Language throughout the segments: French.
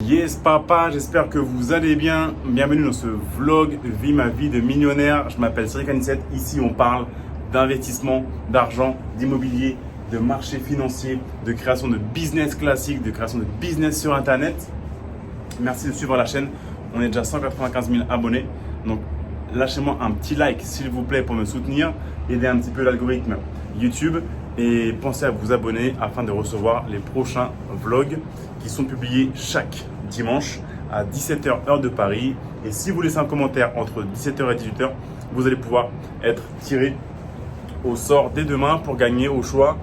Yes papa, j'espère que vous allez bien. Bienvenue dans ce vlog Vie ma vie de millionnaire. Je m'appelle Cédric Anissette. Ici on parle d'investissement, d'argent, d'immobilier, de marché financier, de création de business classique, de création de business sur internet. Merci de suivre la chaîne. On est déjà 195 000 abonnés. Donc lâchez-moi un petit like s'il vous plaît pour me soutenir, aider un petit peu l'algorithme YouTube et pensez à vous abonner afin de recevoir les prochains vlogs qui sont publiés chaque dimanche à 17h heure de Paris. Et si vous laissez un commentaire entre 17h et 18h, vous allez pouvoir être tiré au sort dès demain pour gagner au choix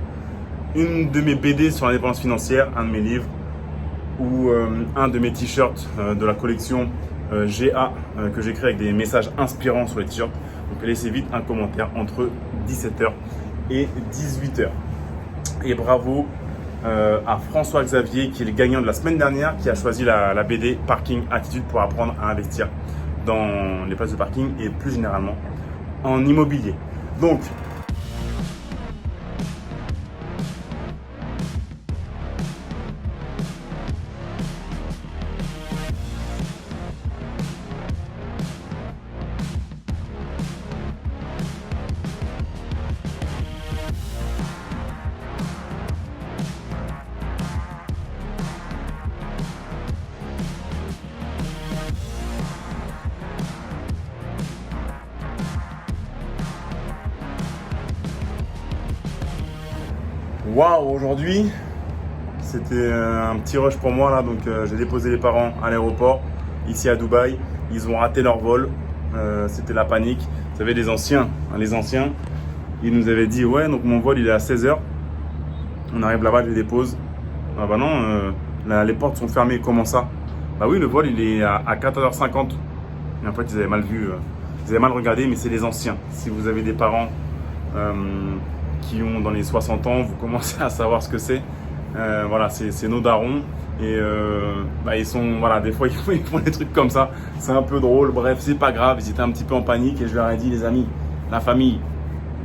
une de mes BD sur l'indépendance financière, un de mes livres ou un de mes t-shirts de la collection GA que j'ai créé avec des messages inspirants sur les t-shirts. Donc laissez vite un commentaire entre 17h et 18h. Et bravo à François Xavier qui est le gagnant de la semaine dernière, qui a choisi la BD Parking Attitude pour apprendre à investir dans les places de parking et plus généralement en immobilier. Donc waouh, aujourd'hui c'était un petit rush pour moi là, donc j'ai déposé les parents à l'aéroport ici à Dubaï. Ils ont raté leur vol, c'était la panique. Vous savez, les anciens, ils nous avaient dit ouais, donc mon vol il est à 16h. On arrive là-bas, je les dépose. Ah bah non, les portes sont fermées, comment ça? Bah oui, le vol il est à 14h50. Et en fait ils avaient mal vu, ils avaient mal regardé, mais c'est les anciens. Si vous avez des parents qui ont dans les 60 ans, vous commencez à savoir ce que c'est. Voilà, c'est nos darons. Et ils sont, voilà, des fois ils font des trucs comme ça. C'est un peu drôle, bref, c'est pas grave. Ils étaient un petit peu en panique et je leur ai dit, les amis, la famille,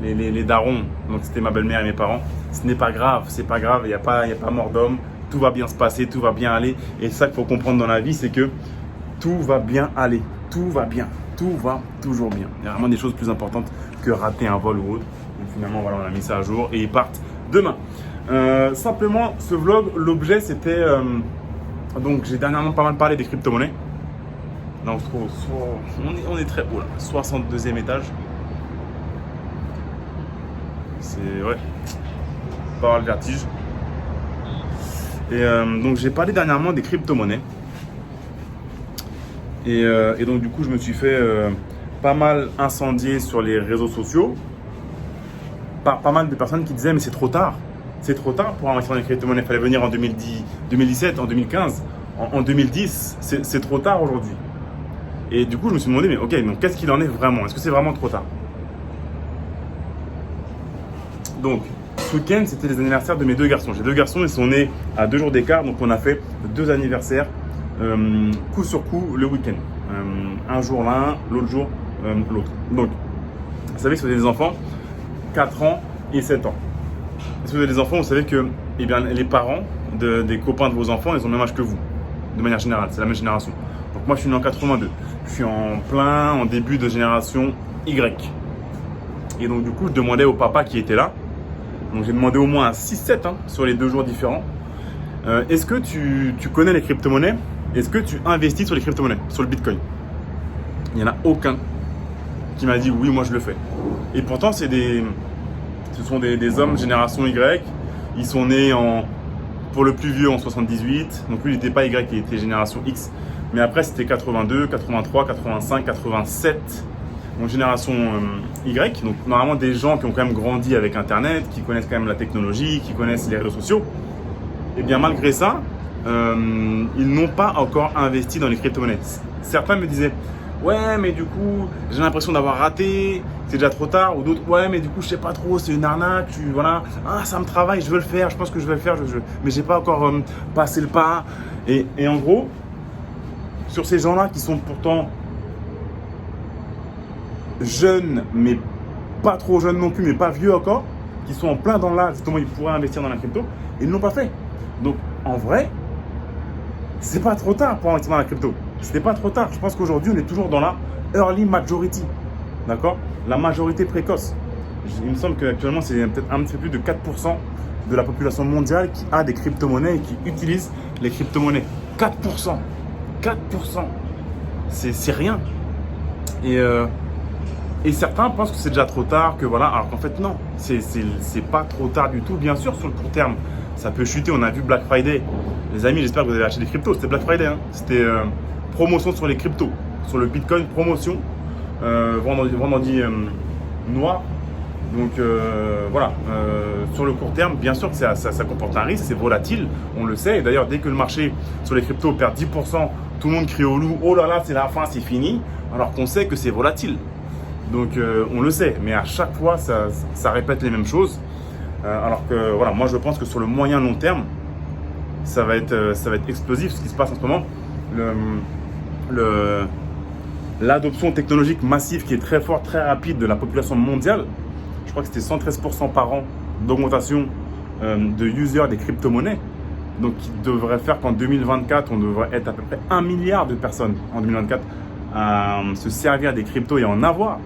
les darons, donc c'était ma belle-mère et mes parents, ce n'est pas grave, c'est pas grave, il n'y a pas mort d'homme, tout va bien se passer, tout va bien aller. Et ça qu'il faut comprendre dans la vie, c'est que tout va bien aller, tout va bien, tout va toujours bien. Il y a vraiment des choses plus importantes que rater un vol ou autre. Donc finalement, voilà, on a mis ça à jour et ils partent demain. Simplement, ce vlog, l'objet c'était... donc j'ai dernièrement pas mal parlé des crypto-monnaies. Là, on se trouve, on est très haut là, 62e étage. C'est, ouais, pas avoir le vertige. Et donc j'ai parlé dernièrement des crypto-monnaies. Et donc du coup, je me suis fait pas mal incendier sur les réseaux sociaux par pas mal de personnes qui disaient mais c'est trop tard. C'est trop tard pour investir dans les crypto-monnaies. Il fallait venir en 2010, 2017, en 2015, en 2010. C'est trop tard aujourd'hui. Et du coup, je me suis demandé, mais ok, donc qu'est-ce qu'il en est vraiment? Est-ce que c'est vraiment trop tard? Donc, ce week-end, c'était les anniversaires de mes deux garçons. J'ai deux garçons, ils sont nés à 2 jours d'écart. Donc, on a fait 2 anniversaires coup sur coup le week-end. Un jour l'un, l'autre jour l'autre. Donc, vous savez que si vous avez des enfants, 4 ans et 7 ans. Si vous avez des enfants, vous savez que les parents des copains de vos enfants, ils ont le même âge que vous, de manière générale, c'est la même génération. Donc moi, je suis né en 82, je suis en début de génération Y. Et donc du coup, je demandais au papa qui était là, donc j'ai demandé au moins un 6-7 sur les 2 jours différents. Est-ce que tu connais les crypto-monnaies? Est-ce que tu investis sur les crypto-monnaies, sur le Bitcoin? Il n'y en a aucun qui m'a dit oui, moi je le fais. Et pourtant, ce sont des hommes génération Y. Ils sont nés pour le plus vieux en 78. Donc lui, il n'était pas Y, il était génération X. Mais après, c'était 82, 83, 85, 87. Donc génération Y. Donc normalement des gens qui ont quand même grandi avec Internet, qui connaissent quand même la technologie, qui connaissent les réseaux sociaux. Et bien malgré ça, ils n'ont pas encore investi dans les crypto-monnaies. Certains me disaient ouais, mais du coup, j'ai l'impression d'avoir raté, c'est déjà trop tard. Ou d'autres, ouais, mais du coup, je sais pas trop, c'est une arnaque, voilà. Ah, ça me travaille, je veux le faire, je pense que je vais le faire, mais j'ai pas encore passé le pas. Et en gros, sur ces gens-là qui sont pourtant jeunes, mais pas trop jeunes non plus, mais pas vieux encore, qui sont en plein dans l'âge, justement, ils pourraient investir dans la crypto, ils ne l'ont pas fait. Donc, en vrai, c'est pas trop tard pour investir dans la crypto. C'était pas trop tard. Je pense qu'aujourd'hui, on est toujours dans la early majority. D'accord? La majorité précoce. Il me semble qu'actuellement, c'est peut-être un petit peu plus de 4% de la population mondiale qui a des crypto-monnaies et qui utilise les crypto-monnaies. 4%. 4%. C'est rien. Et certains pensent que c'est déjà trop tard, que voilà, alors qu'en fait non, c'est pas trop tard du tout. Bien sûr, sur le court terme, ça peut chuter. On a vu Black Friday. Les amis, j'espère que vous avez acheté des cryptos. C'était Black Friday, hein. C'était promotion sur les cryptos, sur le Bitcoin, promotion, vendredi noir. Donc voilà, sur le court terme, bien sûr que ça comporte un risque, c'est volatile, on le sait. Et d'ailleurs, dès que le marché sur les cryptos perd 10%, tout le monde crie au loup, oh là là, c'est la fin, c'est fini, alors qu'on sait que c'est volatile. Donc on le sait, mais à chaque fois, ça répète les mêmes choses. Alors que voilà, moi je pense que sur le moyen long terme, ça va être explosif ce qui se passe en ce moment. L'adoption technologique massive qui est très forte, très rapide de la population mondiale. Je crois que c'était 113% par an d'augmentation de users des crypto-monnaies. Donc, qui devrait faire qu'en 2024, on devrait être à peu près 1 milliard de personnes en 2024 à se servir des cryptos et en avoir.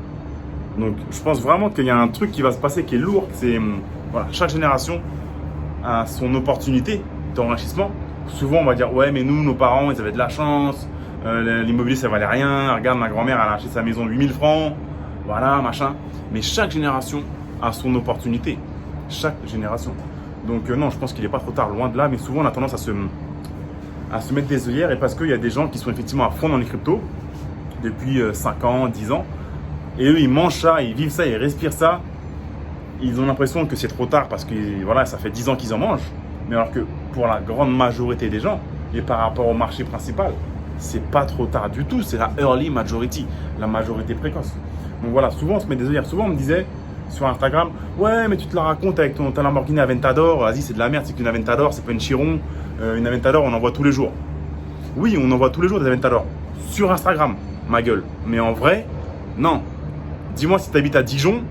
Donc, je pense vraiment qu'il y a un truc qui va se passer qui est lourd. C'est voilà, chaque génération a son opportunité d'enrichissement. Souvent, on va dire ouais, mais nous, nos parents, ils avaient de la chance. L'immobilier, ça valait rien. Regarde, ma grand-mère, elle a acheté sa maison 8000 francs. Voilà, machin. Mais chaque génération a son opportunité. Chaque génération. Donc non, je pense qu'il n'est pas trop tard, loin de là. Mais souvent, on a tendance à se mettre des œillères. Et parce qu'il y a des gens qui sont effectivement à fond dans les cryptos depuis 5 ans, 10 ans. Et eux, ils mangent ça, ils vivent ça, ils respirent ça. Ils ont l'impression que c'est trop tard parce que voilà, ça fait 10 ans qu'ils en mangent. Mais alors que pour la grande majorité des gens, et par rapport au marché principal, c'est pas trop tard du tout. C'est la early majority, la majorité précoce. Donc voilà, souvent on se met des œillères. Souvent on me disait sur Instagram, ouais, mais tu te la racontes avec ta Lamborghini Aventador. Vas-y, c'est de la merde, c'est qu'une Aventador, c'est pas une Chiron. Une Aventador, on en voit tous les jours. Oui, on en voit tous les jours des Aventador. Sur Instagram, ma gueule. Mais en vrai, non. Dis-moi si tu habites à Dijon,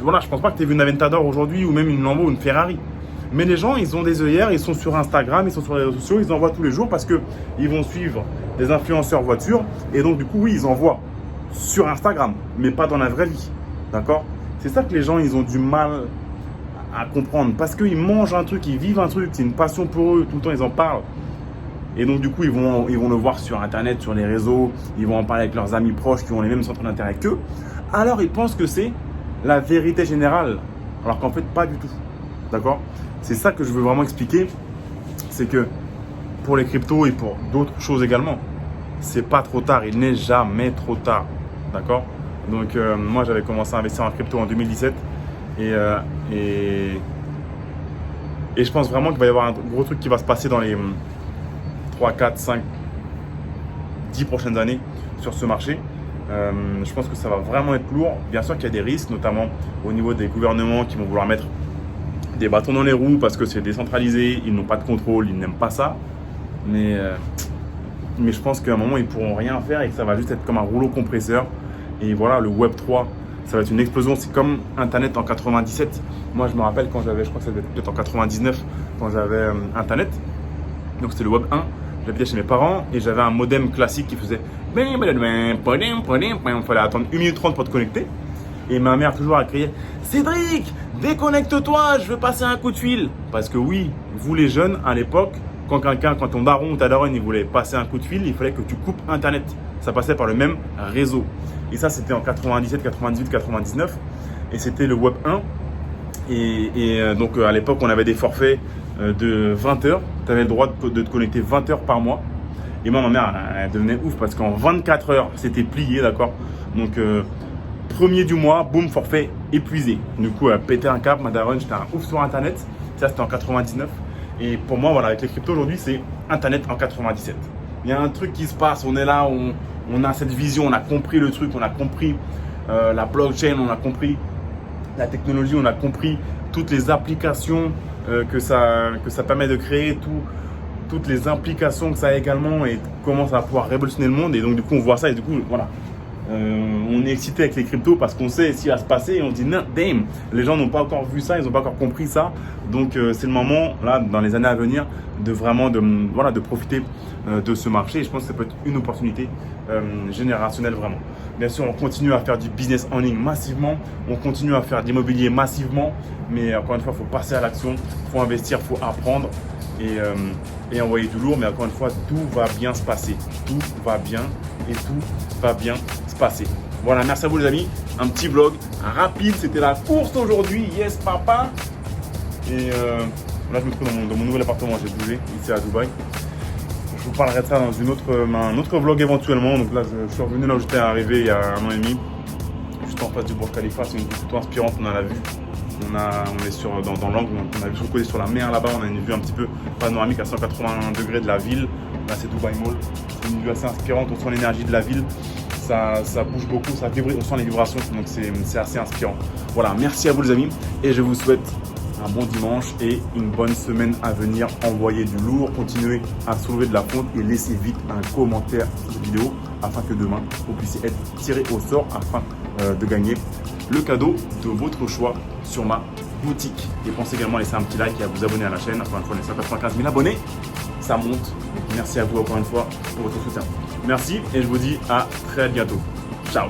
voilà, je pense pas que tu aies vu une Aventador aujourd'hui ou même une Lambo ou une Ferrari. Mais les gens, ils ont des œillères, ils sont sur Instagram, ils sont sur les réseaux sociaux, ils en voient tous les jours parce qu'ils vont suivre des influenceurs voitures. Et donc, du coup, oui, ils en voient sur Instagram, mais pas dans la vraie vie. D'accord? C'est ça que les gens, ils ont du mal à comprendre. Parce qu'ils mangent un truc, ils vivent un truc, c'est une passion pour eux, tout le temps, ils en parlent. Et donc, du coup, ils vont le voir sur Internet, sur les réseaux, ils vont en parler avec leurs amis proches qui ont les mêmes centres d'intérêt qu'eux. Alors, ils pensent que c'est la vérité générale, alors qu'en fait, pas du tout. D'accord? C'est ça que je veux vraiment expliquer. C'est que pour les cryptos et pour d'autres choses également, c'est pas trop tard. Il n'est jamais trop tard. D'accord? Donc, moi, j'avais commencé à investir en crypto en 2017. Et je pense vraiment qu'il va y avoir un gros truc qui va se passer dans les 3, 4, 5, 10 prochaines années sur ce marché. Je pense que ça va vraiment être lourd. Bien sûr qu'il y a des risques, notamment au niveau des gouvernements qui vont vouloir mettre des bâtons dans les roues parce que c'est décentralisé, ils n'ont pas de contrôle, ils n'aiment pas ça. Mais je pense qu'à un moment, ils ne pourront rien faire et que ça va juste être comme un rouleau compresseur. Et voilà, le Web 3, ça va être une explosion. C'est comme Internet en 97. Moi, je me rappelle quand j'avais, je crois que ça devait être peut-être en 99, quand j'avais Internet. Donc, c'était le Web 1. J'habitais chez mes parents et j'avais un modem classique qui faisait... Il fallait attendre 1 minute 30 pour te connecter. Et ma mère toujours a crié « Cédric, déconnecte-toi, je veux passer un coup de fil !» Parce que oui, vous les jeunes, à l'époque, quand ton daron ou ta daronne il voulait passer un coup de fil, il fallait que tu coupes Internet. Ça passait par le même réseau. Et ça, c'était en 97, 98, 99. Et c'était le Web 1. Et donc, à l'époque, on avait des forfaits de 20 heures. Tu avais le droit de te connecter 20 heures par mois. Et moi, ma mère, elle devenait ouf parce qu'en 24 heures, c'était plié, d'accord? Donc, premier du mois, boum, forfait épuisé. Du coup, elle pétait un câble. Ma daronne, j'étais un ouf sur Internet. Ça, c'était en 99. Et pour moi, voilà, avec les cryptos aujourd'hui, c'est Internet en 97. Il y a un truc qui se passe. On est là, on a cette vision, on a compris le truc, on a compris la blockchain, on a compris la technologie, on a compris toutes les applications que ça permet de créer, toutes les implications que ça a également et comment ça va pouvoir révolutionner le monde. Et donc, du coup, on voit ça et du coup, voilà. On est excité avec les cryptos parce qu'on sait ce qui va se passer et on se dit, non, damn, les gens n'ont pas encore vu ça, ils n'ont pas encore compris ça. Donc, c'est le moment, là, dans les années à venir, de vraiment de profiter de ce marché. Et je pense que ça peut être une opportunité générationnelle vraiment. Bien sûr, on continue à faire du business en ligne massivement, on continue à faire de l'immobilier massivement, mais encore une fois, il faut passer à l'action, il faut investir, il faut apprendre et envoyer du lourd. Mais encore une fois, tout va bien se passer. Tout va bien et tout va bien se passer. Voilà, merci à vous les amis. Un petit vlog rapide, c'était la course aujourd'hui. Yes, papa. Et là, je me trouve dans mon nouvel appartement. J'ai bougé ici à Dubaï. Je vous parlerai de ça dans un autre vlog éventuellement. Donc là, je suis revenu là où j'étais arrivé il y a 1 an et demi. Juste en face du Burj Khalifa. C'est une vue plutôt inspirante. On a la vue. On est dans l'angle. On a vu sur le côté sur la mer là-bas. On a une vue un petit peu panoramique à 180 degrés de la ville. Là, c'est Dubai Mall. C'est une vue assez inspirante. On sent l'énergie de la ville. Ça bouge beaucoup, ça vibre, on sent les vibrations. Donc, c'est assez inspirant. Voilà, merci à vous les amis. Et je vous souhaite un bon dimanche et une bonne semaine à venir. Envoyez du lourd, continuez à soulever de la fonte et laissez vite un commentaire sur cette vidéo afin que demain vous puissiez être tiré au sort afin de gagner le cadeau de votre choix sur ma boutique. Et pensez également à laisser un petit like et à vous abonner à la chaîne. Encore une fois, on est 195 000 abonnés, ça monte. Donc, merci à vous encore une fois pour votre soutien. Merci et je vous dis à très bientôt. Ciao.